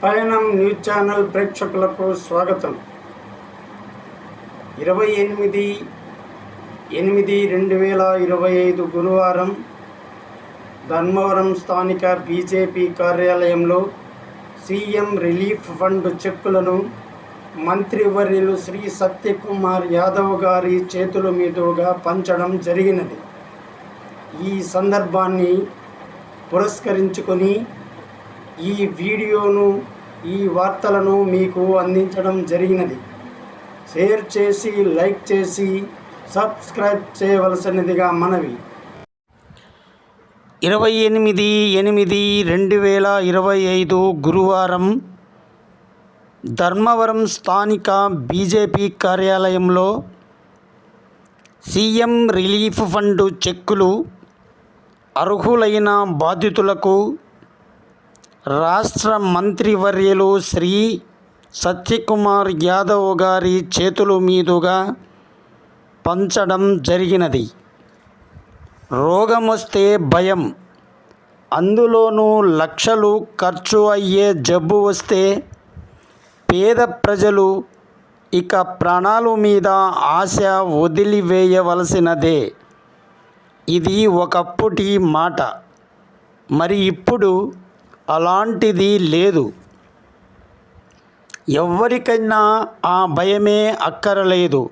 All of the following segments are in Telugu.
పయనం న్యూస్ ఛానల్ ప్రేక్షకులకు స్వాగతం. 28/8/2025 గురువారం ధర్మవరం స్థానిక బీజేపీ కార్యాలయంలో సీఎం రిలీఫ్ ఫండ్ చెక్కులను మంత్రివర్యులు శ్రీ సత్యకుమార్ యాదవ్ గారి చేతుల మీదుగా పంచడం జరిగినది. ఈ సందర్భాన్ని పురస్కరించుకొని ఈ వీడియోను, ఈ వార్తలను మీకు అందించడం జరిగినది. షేర్ చేసి, లైక్ చేసి, సబ్స్క్రైబ్ చేయవలసినదిగా మనవి. 28/8/2025 గురువారం ధర్మవరం స్థానిక బీజేపీ కార్యాలయంలో సీఎం రిలీఫ్ ఫండ్ చెక్కులు అర్హులైన బాధితులకు రాష్ట్ర మంత్రివర్యులు శ్రీ సత్యకుమార్ యాదవ్ గారి చేతుల మీదుగా పంచడం జరిగినది. రోగమొస్తే భయం, అందులోనూ లక్షలు ఖర్చు అయ్యే జబ్బు వస్తే పేద ప్రజలు ఇక ప్రాణాల మీద ఆశ వదిలివేయవలసినదే. ఇది ఒకప్పటి మాట. మరి ఇప్పుడు అలాంటిది లేదు. ఎవరికైనా ఆ భయమే అక్కరలేదు.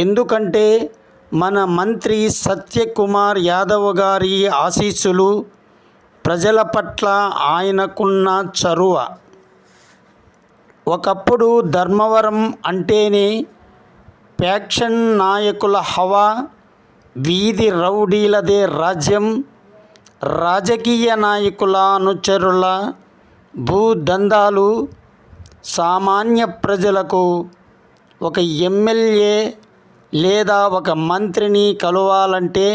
ఎందుకంటే మన మంత్రి సత్యకుమార్ యాదవ్ గారి ఆశీస్సులు, ప్రజల పట్ల ఆయనకున్న చొరవ. ఒకప్పుడు ధర్మవరం అంటేనే ఫ్యాక్షన్ నాయకుల హవా, వీధి రౌడీలదే రాజ్యం, రాజకీయ నాయకుల అనుచరుల భూదందాలు. సామాన్య ప్రజలకు ఒక ఎమ్మెల్యే లేదా ఒక మంత్రిని కలవాలంటే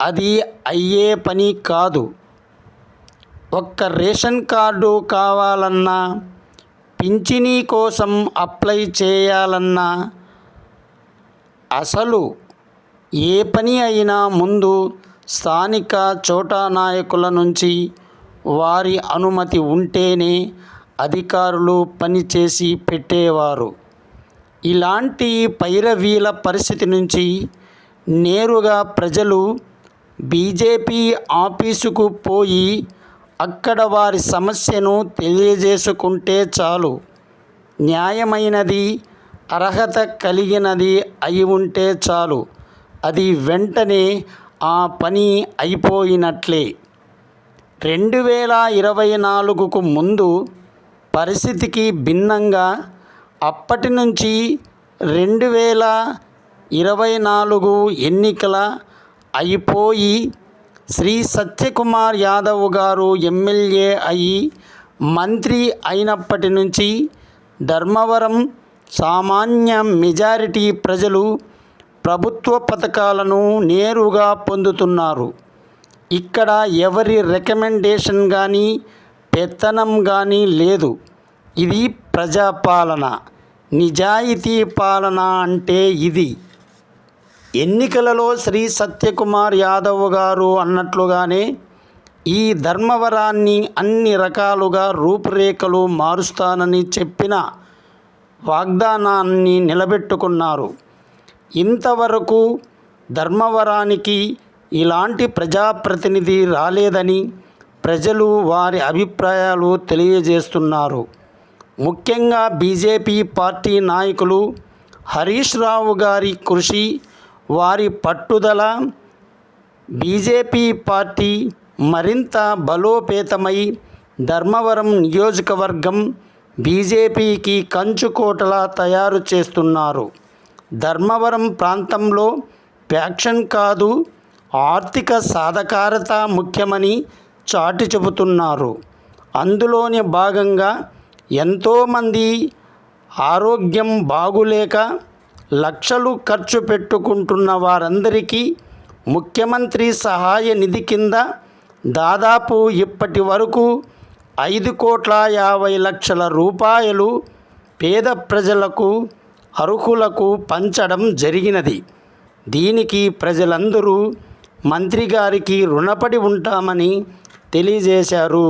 అది అయ్యే పని కాదు. ఒక్క రేషన్ కార్డు కావాలన్నా, పింఛనీ కోసం అప్లై చేయాలన్నా, అసలు ఏ పని అయినా ముందు స్థానిక చోటా నాయకుల నుంచి వారి అనుమతి ఉంటేనే అధికారులు పనిచేసి పెట్టేవారు. ఇలాంటి పైరవీల పరిస్థితి నుంచి నేరుగా ప్రజలు బీజేపీ ఆఫీసుకు పోయి అక్కడ వారి సమస్యను తెలియజేసుకుంటే చాలు. న్యాయమైనది, అర్హత కలిగినది అయి ఉంటే చాలు. అది వెంటనే ఆ పని అయిపోయినట్లే. 2024కు ముందు పరిస్థితికి భిన్నంగా అప్పటి నుంచి 2024 ఎన్నికల అయిపోయి శ్రీ సత్యకుమార్ యాదవ్ గారు ఎమ్మెల్యే అయి మంత్రి అయినప్పటి నుంచి ధర్మవరం సామాన్య మెజారిటీ ప్రజలు ప్రభుత్వ పథకాలను నేరుగా పొందుతున్నారు. ఇక్కడ ఎవరి రికమెండేషన్ కానీ, పెత్తనం కానీ లేదు. ఇది ప్రజాపాలన, నిజాయితీ పాలన అంటే ఇది. ఎన్నికలలో శ్రీ సత్యకుమార్ యాదవ్ గారు అన్నట్లుగానే ఈ ధర్మవరాన్ని అన్ని రకాలుగా రూపురేఖలు మారుస్తానని చెప్పిన వాగ్దానాన్ని నిలబెట్టుకున్నారు. ఇంతవరకు ధర్మవరానికి ఇలాంటి ప్రజాప్రతినిధి రాలేదని ప్రజలు వారి అభిప్రాయాలు తెలియజేస్తున్నారు. ముఖ్యంగా బీజేపీ పార్టీ నాయకులు హరీష్ రావు గారి కృషి, వారి పట్టుదల బీజేపీ పార్టీ మరింత బలోపేతమై ధర్మవరం నియోజకవర్గం బీజేపీకి కంచుకోటలా తయారు చేస్తున్నారు. ధర్మవరం ప్రాంతంలో ఫ్యాక్షన్ కాదు, ఆర్థిక సాధికారత ముఖ్యమని చాటి చెబుతున్నారు. అందులోని భాగంగా ఎంతోమంది ఆరోగ్యం బాగులేక లక్షలు ఖర్చు పెట్టుకుంటున్న వారందరికీ ముఖ్యమంత్రి సహాయ నిధి కింద దాదాపు ఇప్పటి వరకు 5,50,00,000 రూపాయలు పేద ప్రజలకు, అర్హులకు పంచడం జరిగినది. దీనికి ప్రజలందరూ మంత్రి గారికి రుణపడి ఉంటామని తెలియజేశారు.